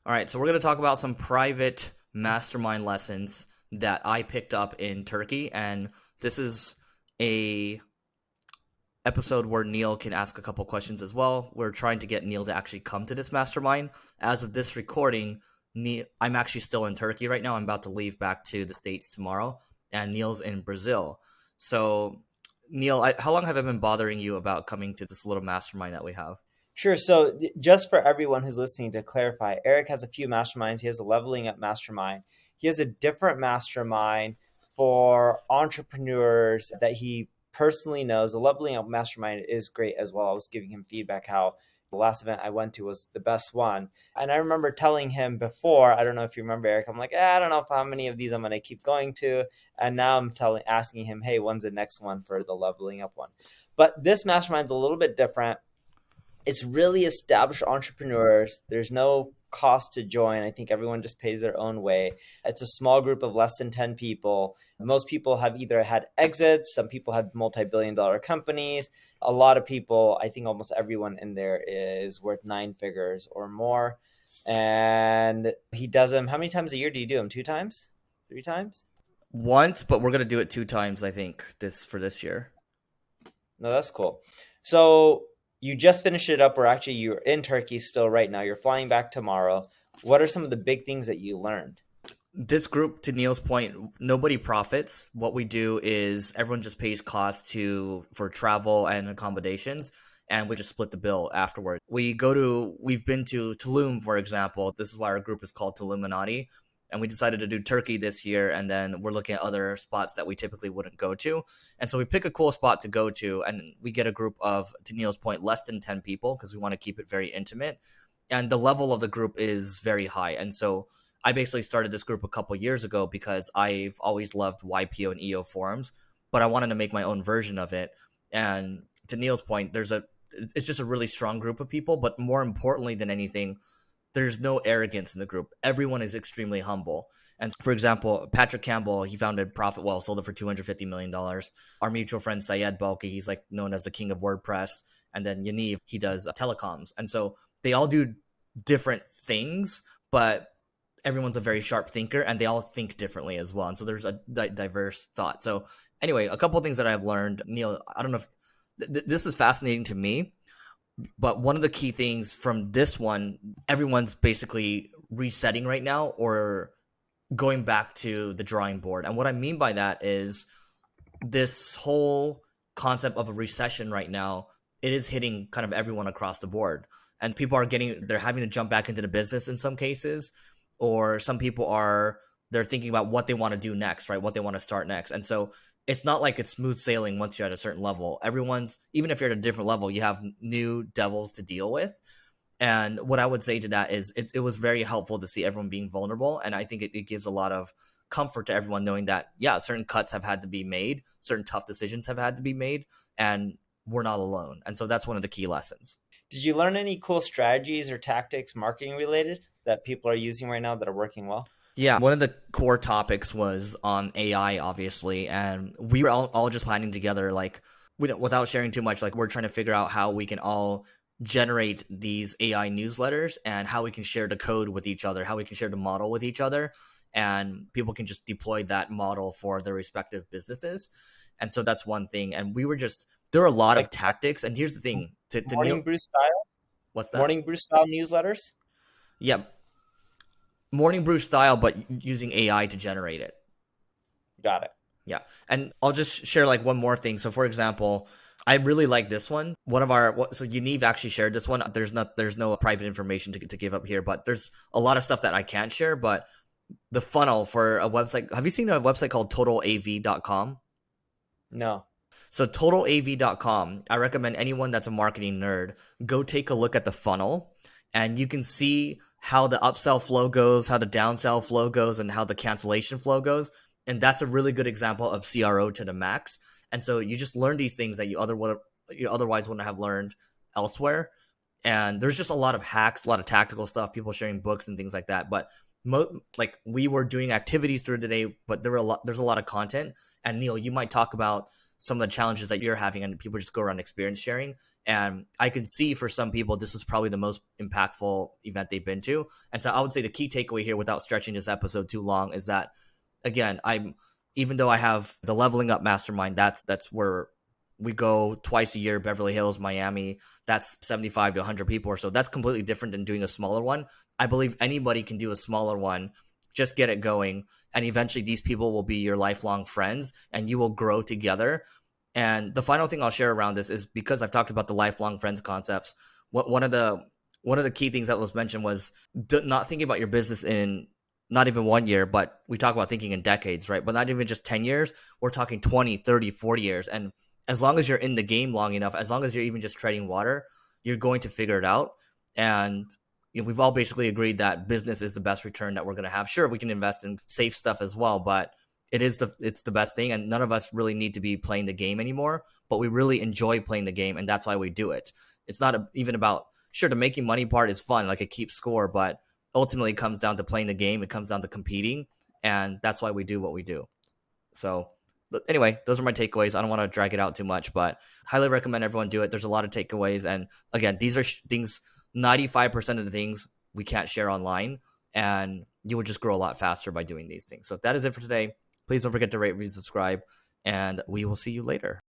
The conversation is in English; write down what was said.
All right, so we're going to talk about some private mastermind lessons that I picked up in Turkey, and this is a episode where Neil can ask a couple questions as well. We're trying to get Neil to actually come to this mastermind. As of this recording, I'm actually still in Turkey right now. I'm about to leave back to the States tomorrow, and Neil's in Brazil. So, Neil, how long have I been bothering you about coming to this little mastermind that we have? Sure. So, just for everyone who's listening to clarify, Eric has a few masterminds. He has a leveling up mastermind. He has a different mastermind for entrepreneurs that he personally knows. The leveling up mastermind is great as well. I was giving him feedback how the last event I went to was the best one. And I remember telling him before, I don't know if you remember, Eric, I'm like, I don't know if how many of these I'm going to keep going to. And now asking him, hey, when's the next one for the leveling up one? But this mastermind is a little bit different. It's really established entrepreneurs. There's no cost to join. I think everyone just pays their own way. It's a small group of less than 10 people. Most people have either had exits, some people have multi-billion dollar companies. A lot of people, I think almost everyone in there is worth 9 figures or more. And he does them. How many times a year do you do them? 2 times? 3 times? Once, but we're going to do it 2 times, I think, this year. No, that's cool. So you just finished it up, or actually you're in Turkey still right now. You're flying back tomorrow. What are some of the big things that you learned? This group, to Neil's point, nobody profits. What we do is everyone just pays costs for travel and accommodations, and we just split the bill afterward. We've been to Tulum, for example. This is why our group is called Tuluminati. And we decided to do Turkey this year, and then we're looking at other spots that we typically wouldn't go to. And so we pick a cool spot to go to, and we get a group of, to Neil's point, less than 10 people because we want to keep it very intimate. And the level of the group is very high. And so I basically started this group a couple years ago because I've always loved YPO and EO forums, but I wanted to make my own version of it. And to Neil's point, it's just a really strong group of people, but more importantly than anything, there's no arrogance in the group. Everyone is extremely humble. And for example, Patrick Campbell, he founded ProfitWell, sold it for $250 million. Our mutual friend Syed Balki, he's like known as the king of WordPress. And then Yaniv, he does telecoms. And so they all do different things, but everyone's a very sharp thinker and they all think differently as well. And so there's a diverse thought. So anyway, a couple of things that I've learned, Neil, I don't know if this is fascinating to me, but one of the key things from this one, everyone's basically resetting right now or going back to the drawing board. And what I mean by that is this whole concept of a recession right now, it is hitting kind of everyone across the board. And people they're having to jump back into the business in some cases, or some people they're thinking about what they want to do next, right? What they want to start next. And so it's not like it's smooth sailing once you're at a certain level. Even if you're at a different level, you have new devils to deal with. And what I would say to that is it was very helpful to see everyone being vulnerable. And I think it gives a lot of comfort to everyone knowing that, yeah, certain cuts have had to be made, certain tough decisions have had to be made, and we're not alone. And so that's one of the key lessons. Did you learn any cool strategies or tactics, marketing related, that people are using right now that are working well? Yeah, one of the core topics was on AI, obviously, and we were all just planning together, like, without sharing too much, like, we're trying to figure out how we can all generate these AI newsletters and how we can share the code with each other, how we can share the model with each other, and people can just deploy that model for their respective businesses. And so that's one thing. And there are a lot of Like tactics. And here's the thing, to morning Neil, brew style, what's that? morning brew style newsletters? Yeah, morning brew style, but using AI to generate it. Got it. Yeah. And I'll just share like one more thing. So for example, I really like this one. So Yaniv actually shared this one. There's no private information to give up here, but there's a lot of stuff that I can't share. But the funnel for a website, have you seen a website called TotalAV.com? No. So TotalAV.com, I recommend anyone that's a marketing nerd, go take a look at the funnel and you can see how the upsell flow goes, how the downsell flow goes, and how the cancellation flow goes. And that's a really good example of CRO to the max. And so you just learn these things that you otherwise wouldn't have learned elsewhere. And there's just a lot of hacks, a lot of tactical stuff, people sharing books and things like that. But like we were doing activities through the day, but there's a lot of content. And Neil, you might talk about some of the challenges that you're having, and people just go around experience sharing. And I can see for some people, this is probably the most impactful event they've been to. And so I would say the key takeaway here, without stretching this episode too long, is that, again, even though I have the Leveling Up Mastermind, that's where we go twice a year, Beverly Hills, Miami. That's 75 to 100 people or so. That's completely different than doing a smaller one. I believe anybody can do a smaller one. Just get it going. And eventually these people will be your lifelong friends and you will grow together. And the final thing I'll share around this is, because I've talked about the lifelong friends concepts, one of the key things that was mentioned was not thinking about your business in not even 1 year, but we talk about thinking in decades, right? But not even just 10 years. We're talking 20, 30, 40 years. And as long as you're in the game long enough, as long as you're even just treading water, you're going to figure it out. And we've all basically agreed that business is the best return that we're going to have. Sure, we can invest in safe stuff as well, but it's the best thing. And none of us really need to be playing the game anymore, but we really enjoy playing the game, and that's why we do it. It's not even about, sure, the making money part is fun, like it keeps score, but ultimately it comes down to playing the game. It comes down to competing, and that's why we do what we do. So anyway, those are my takeaways. I don't want to drag it out too much, but highly recommend everyone do it. There's a lot of takeaways. And again, these are things, 95% of the things we can't share online, and you will just grow a lot faster by doing these things. So that is it for today. Please don't forget to rate, review, subscribe, and we will see you later.